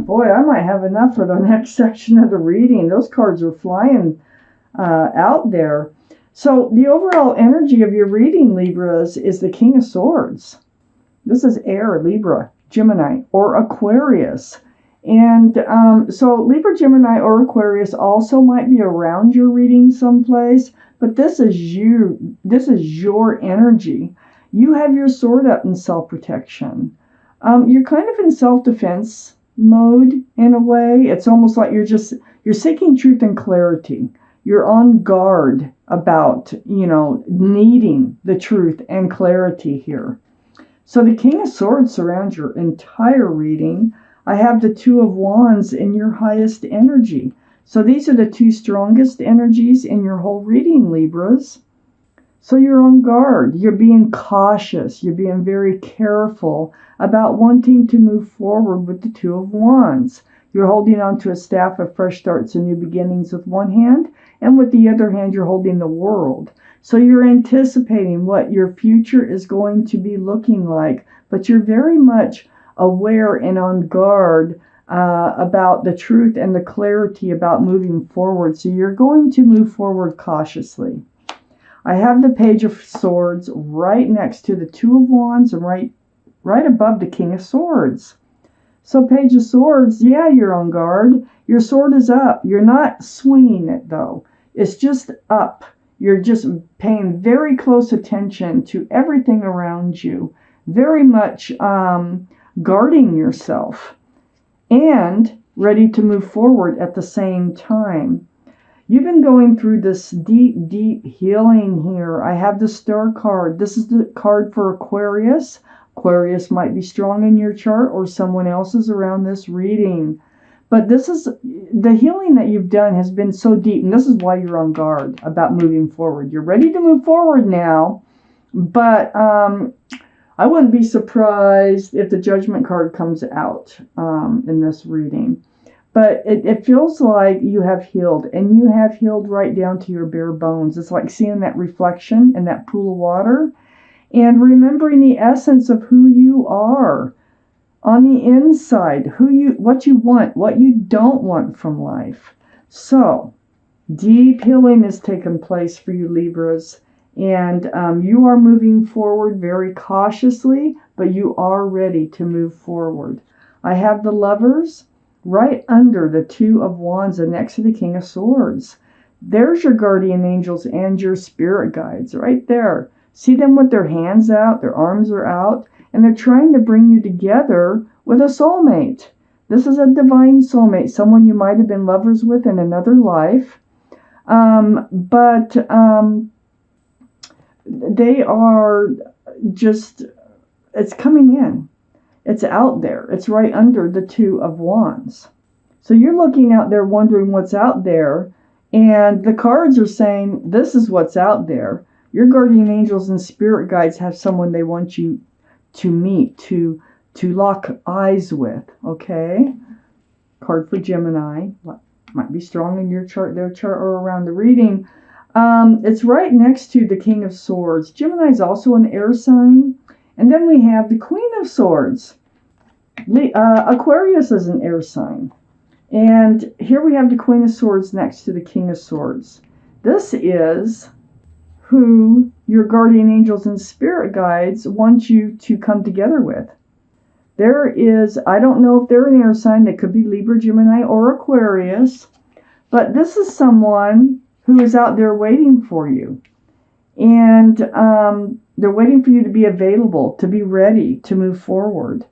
boy, I might have enough for the next section of the reading. Those cards are flying out there. So the overall energy of your reading, Libras, is the King of Swords. This is air, Libra, Gemini, or Aquarius. And so Libra, Gemini, or Aquarius also might be around your reading someplace, but this is you. This is your energy. You have your sword up in self-protection. You're kind of in self-defense mode in a way. It's almost like you're seeking truth and clarity. You're on guard about, needing the truth and clarity here. So the King of Swords surrounds your entire reading. I have the Two of Wands in your highest energy. So these are the two strongest energies in your whole reading, Libras. So you're on guard. You're being cautious. You're being very careful about wanting to move forward with the Two of Wands. You're holding on to a staff of fresh starts and new beginnings with one hand, and with the other hand, you're holding the world. So you're anticipating what your future is going to be looking like, but you're very much aware and on guard about the truth and the clarity about moving forward. So you're going to move forward cautiously. I have the Page of Swords right next to the Two of Wands and right above the King of Swords. So Page of Swords, yeah, you're on guard. Your sword is up. You're not swinging it, though. It's just up. You're just paying very close attention to everything around you. Very much guarding yourself and ready to move forward at the same time. You've been going through this deep, deep healing here. I have the Star card. This is the card for Aquarius. Aquarius might be strong in your chart or someone else's around this reading. But this is the healing that you've done has been so deep, and this is why you're on guard about moving forward. You're ready to move forward now, but I wouldn't be surprised if the Judgment card comes out in this reading. But it feels like you have healed, and you have healed right down to your bare bones. It's like seeing that reflection in that pool of water and remembering the essence of who you are on the inside, what you want, what you don't want from life. So deep healing has taken place for you, Libras, and you are moving forward very cautiously, but you are ready to move forward. I have the Lovers right under the Two of Wands and next to the King of Swords. There's your guardian angels and your spirit guides right there. See them with their hands out, their arms are out, and they're trying to bring you together with a soulmate. This is a divine soulmate, someone you might have been lovers with in another life. But they are just, it's coming in. It's out there. It's right under the Two of Wands. So you're looking out there wondering what's out there, and the cards are saying, this is what's out there. Your guardian angels and spirit guides have someone they want you to meet, to lock eyes with, okay? Card for Gemini. Might be strong in your chart, their chart, or around the reading. It's right next to the King of Swords. Gemini is also an air sign. And then we have the Queen of Swords. Aquarius is an air sign. And here we have the Queen of Swords next to the King of Swords. This is who your guardian angels and spirit guides want you to come together with. There is, I don't know if they're an air sign, they could be Libra, Gemini, or Aquarius, but this is someone who is out there waiting for you. And they're waiting for you to be available, to be ready to move forward.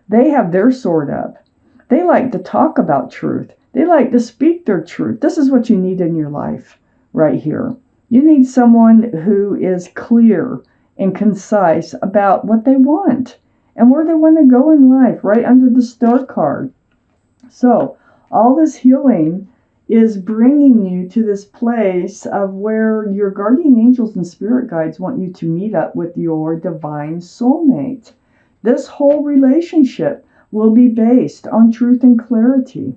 They have their sword up. They like to talk about truth. They like to speak their truth. This is what you need in your life right here. You need someone who is clear and concise about what they want and where they want to go in life, right under the Star card. So all this healing is bringing you to this place of where your guardian angels and spirit guides want you to meet up with your divine soulmate. This whole relationship will be based on truth and clarity.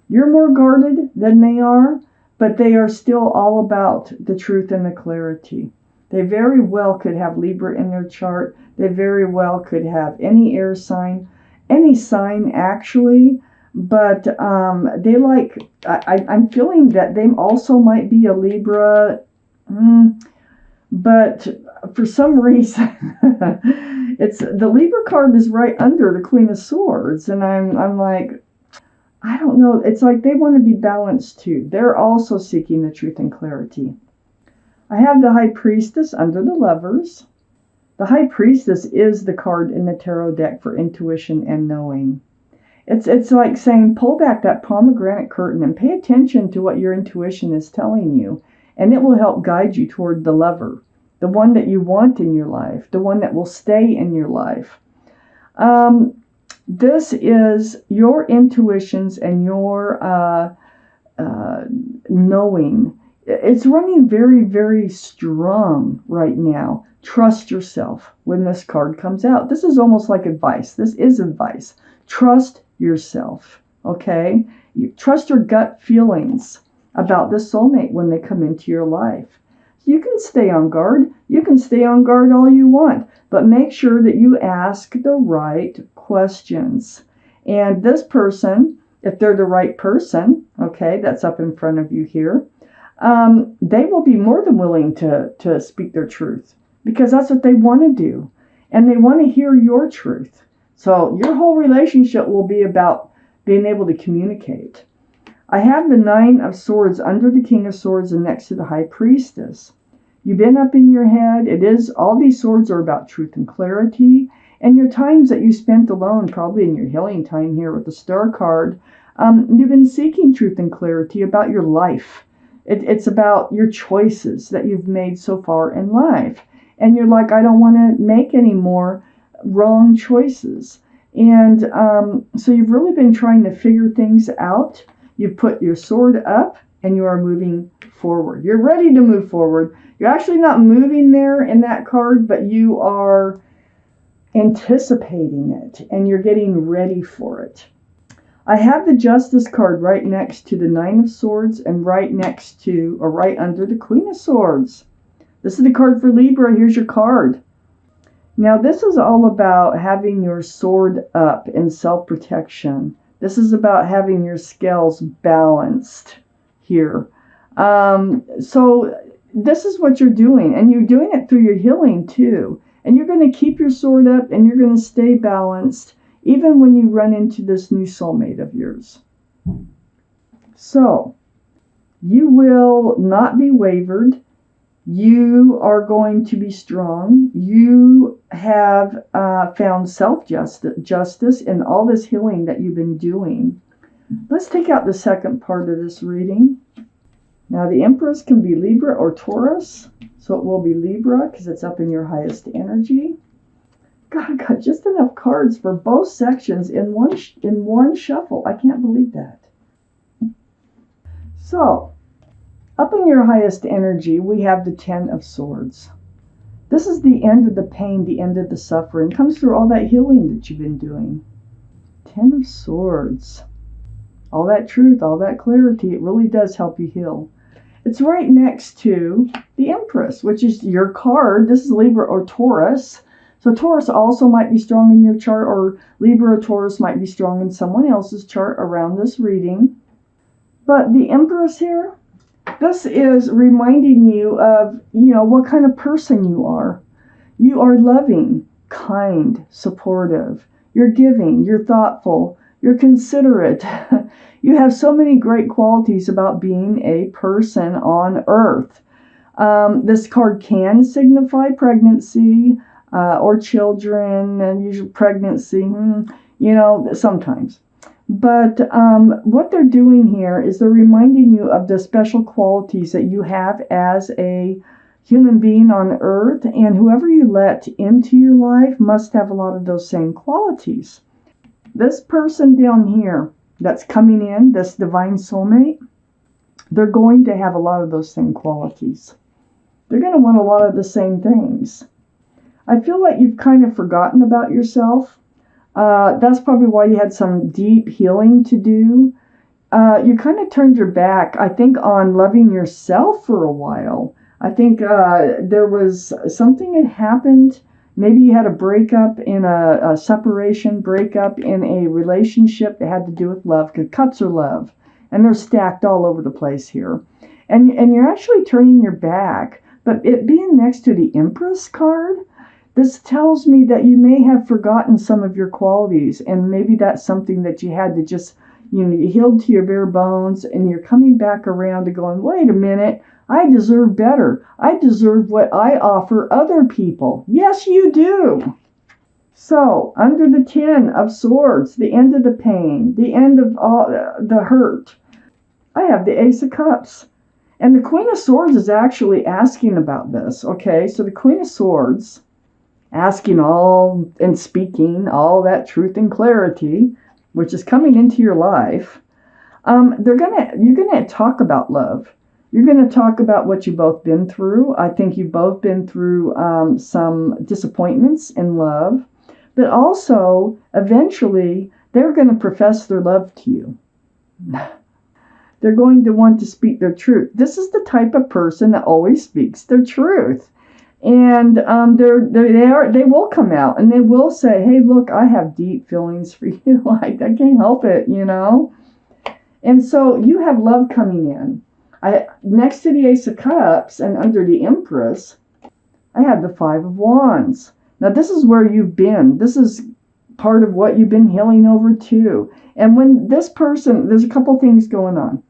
You're more guarded than they are, but they are still all about the truth and the clarity. They very well could have Libra in their chart. They very well could have any air sign, any sign actually. but they like, I'm feeling that they also might be a Libra, but for some reason, it's the Libra card is right under the Queen of Swords, and I'm like, I don't know. It's like they want to be balanced too. They're also seeking the truth and clarity. I have the High Priestess under the Lovers. The High Priestess is the card in the tarot deck for intuition and knowing. It's like saying, pull back that pomegranate curtain and pay attention to what your intuition is telling you, and it will help guide you toward the lover, the one that you want in your life, the one that will stay in your life. This is your intuitions and your knowing. It's running very, very strong right now. Trust yourself when this card comes out. This is almost like advice. This is advice. Trust yourself, okay? Trust your gut feelings about the soulmate when they come into your life. You can stay on guard. You can stay on guard all you want, but make sure that you ask the right questions. And this person, if they're the right person, okay, that's up in front of you here, they will be more than willing to speak their truth, because that's what they want to do. And they want to hear your truth. So your whole relationship will be about being able to communicate. I have the Nine of Swords under the King of Swords and next to the High Priestess. You've been up in your head. All these swords are about truth and clarity. And your times that you spent alone, probably in your healing time here with the Star card, you've been seeking truth and clarity about your life. It's about your choices that you've made so far in life. And you're like, I don't want to make any more wrong choices. And so you've really been trying to figure things out. You've put your sword up and you are moving forward. You're ready to move forward. You're actually not moving there in that card, but you are anticipating it and you're getting ready for it. I have the Justice card right next to the Nine of Swords and right next to, or right under the Queen of Swords. This is the card for Libra. Here's your card. Now, this is all about having your sword up in self-protection. This is about having your scales balanced here. So this is what you're doing, and you're doing it through your healing too. And you're going to keep your sword up, and you're going to stay balanced, even when you run into this new soulmate of yours. So, you will not be wavered. You are going to be strong. You have found self-justice in all this healing that you've been doing. Let's take out the second part of this reading. Now, the Empress can be Libra or Taurus, so it will be Libra because it's up in your highest energy. God, I got just enough cards for both sections in one shuffle. I can't believe that. So, up in your highest energy, we have the Ten of Swords. This is the end of the pain, the end of the suffering. It comes through all that healing that you've been doing. Ten of Swords. All that truth, all that clarity, it really does help you heal. It's right next to the Empress, which is your card. This is Libra or Taurus. So Taurus also might be strong in your chart, or Libra or Taurus might be strong in someone else's chart around this reading. But the Empress here, this is reminding you of, what kind of person you are. You are loving, kind, supportive. You're giving, you're thoughtful, you're considerate. You have so many great qualities about being a person on Earth. This card can signify pregnancy or children, and usually pregnancy, sometimes. But what they're doing here is they're reminding you of the special qualities that you have as a human being on Earth, and whoever you let into your life must have a lot of those same qualities. This person down here that's coming in, this divine soulmate, they're going to have a lot of those same qualities. They're going to want a lot of the same things. I feel like you've kind of forgotten about yourself. That's probably why you had some deep healing to do. You kind of turned your back, I think, on loving yourself for a while. I think there was something that happened Maybe you had a breakup in a separation, breakup in a relationship that had to do with love, because cups are love, and they're stacked all over the place here. And you're actually turning your back. But it being next to the Empress card, this tells me that you may have forgotten some of your qualities, and maybe that's something that you had to just, you healed to your bare bones, and you're coming back around to going, wait a minute, I deserve better. I deserve what I offer other people. Yes, you do. So, under the 10 of Swords, the end of the pain, the end of all the hurt, I have the Ace of Cups. And the Queen of Swords is actually asking about this, okay? So the Queen of Swords, asking all and speaking all that truth and clarity, which is coming into your life, you're gonna talk about love. You're gonna talk about what you've both been through. I think you've both been through some disappointments in love, but also eventually they're gonna profess their love to you. They're going to want to speak their truth. This is the type of person that always speaks their truth. And they will come out and they will say, hey, look, I have deep feelings for you. I can't help it, And so you have love coming in. Next to the Ace of Cups and under the Empress, I have the Five of Wands. Now, this is where you've been. This is part of what you've been healing over too. And when this person, there's a couple things going on.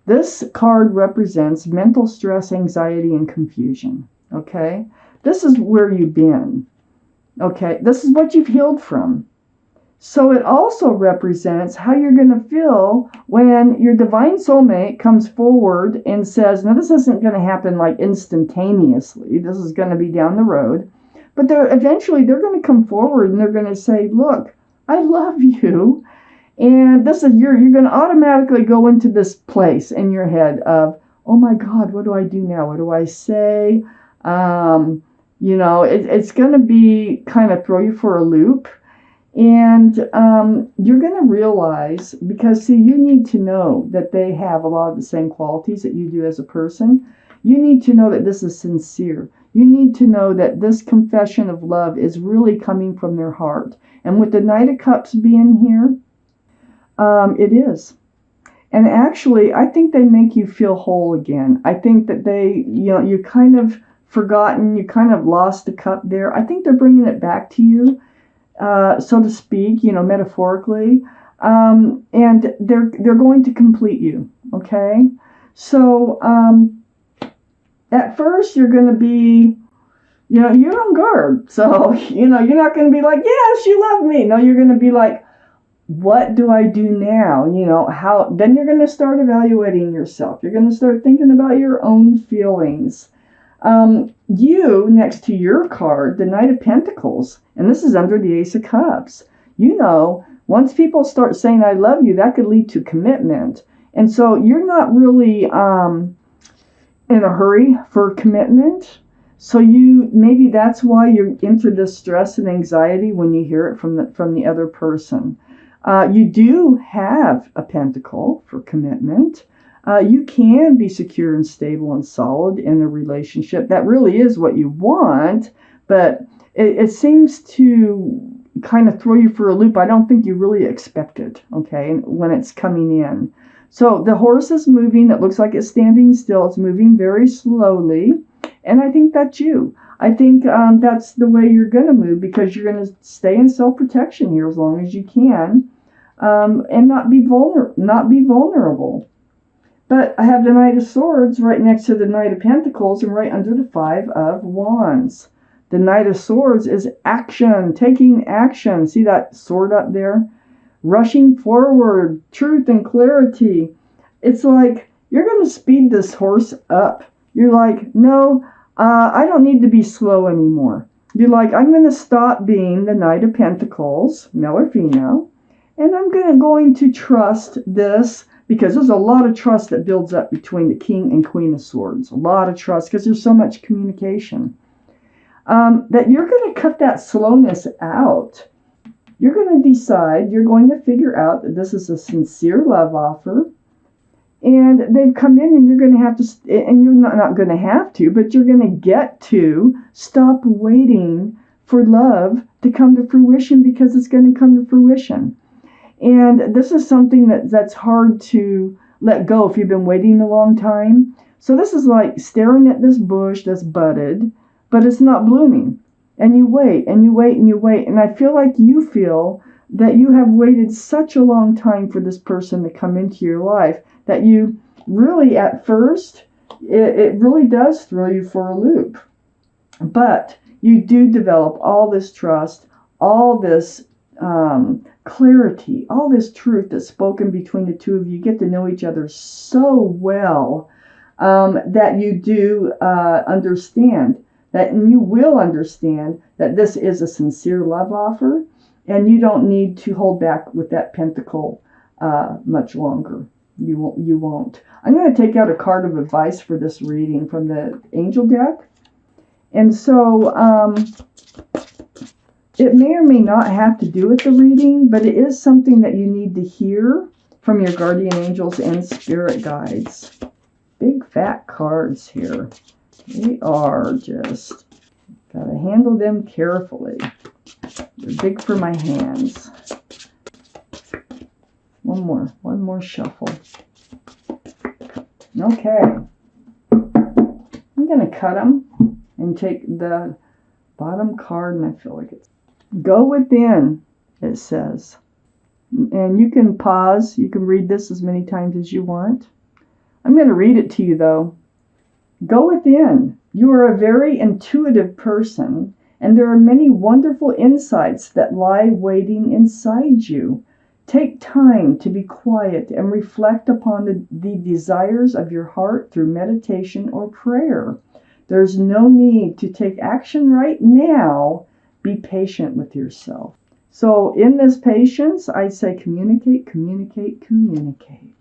This card represents mental stress, anxiety, and confusion. Okay? This is where you've been. Okay? This is what you've healed from. So it also represents how you're going to feel when your divine soulmate comes forward and says, now this isn't going to happen like instantaneously. This is going to be down the road. But eventually they're going to come forward and they're going to say, look, I love you. And this is you're going to automatically go into this place in your head of, oh my God, what do I do now? What do I say? It's going to be kind of throw you for a loop. And you're going to realize, because see, you need to know that they have a lot of the same qualities that you do as a person. You need to know that this is sincere. You need to know that this confession of love is really coming from their heart. And with the Knight of Cups being here, it is. And actually, I think they make you feel whole again. I think that you kind of forgotten, you kind of lost the cup there. I think they're bringing it back to you, so to speak, metaphorically. And they're going to complete you, okay? So, at first, you're going to be, you're on guard. So, you're not going to be like, yes, you love me. No, you're going to be like, what do I do now? Then you're going to start evaluating yourself. You're going to start thinking about your own feelings. You, next to your card, the Knight of Pentacles, and this is under the Ace of Cups. Once people start saying, I love you, that could lead to commitment. And so you're not really in a hurry for commitment. So maybe that's why you enter this stress and anxiety when you hear it from the other person. You do have a pentacle for commitment. You can be secure and stable and solid in a relationship. That really is what you want, but it seems to kind of throw you for a loop. I don't think you really expect it, okay, when it's coming in. So the horse is moving. It looks like it's standing still. It's moving very slowly, and I think that's you. I think that's the way you're going to move, because you're going to stay in self-protection here as long as you can, and not be vulnerable. But I have the Knight of Swords right next to the Knight of Pentacles and right under the Five of Wands. The Knight of Swords is action, taking action. See that sword up there? Rushing forward, truth and clarity. It's like you're going to speed this horse up. You're like, no, I don't need to be slow anymore. You're like, I'm going to stop being the Knight of Pentacles, male or female, and I'm going to trust this, because there's a lot of trust that builds up between the King and Queen of Swords. A lot of trust, because there's so much communication. That you're going to cut that slowness out. You're going to decide, you're going to figure out that this is a sincere love offer. And they've come in, and you're going to have to, and you're not going to have to, but you're going to get to stop waiting for love to come to fruition, because it's going to come to fruition. And this is something that's hard to let go if you've been waiting a long time. So this is like staring at this bush that's budded, but it's not blooming. And you wait and you wait and you wait. And I feel like you feel that you have waited such a long time for this person to come into your life that you really, at first, it really does throw you for a loop. But you do develop all this trust, all this clarity, all this truth that's spoken between the two of you. You get to know each other so well that you do understand that, and you will understand that this is a sincere love offer, and you don't need to hold back with that pentacle much longer. You won't. I'm going to take out a card of advice for this reading from the angel deck. And so it may or may not have to do with the reading, but it is something that you need to hear from your guardian angels and spirit guides. Big fat cards here. They are just, gotta handle them carefully. They're big for my hands. One more shuffle. Okay. I'm gonna cut them and take the bottom card, and I feel like it's go within, it says. And you can pause. You can read this as many times as you want. I'm going to read it to you, though. Go within. You are a very intuitive person, and there are many wonderful insights that lie waiting inside you. Take time to be quiet and reflect upon the desires of your heart through meditation or prayer. There's no need to take action right now. Be patient with yourself. So in this patience, I say communicate, communicate, communicate.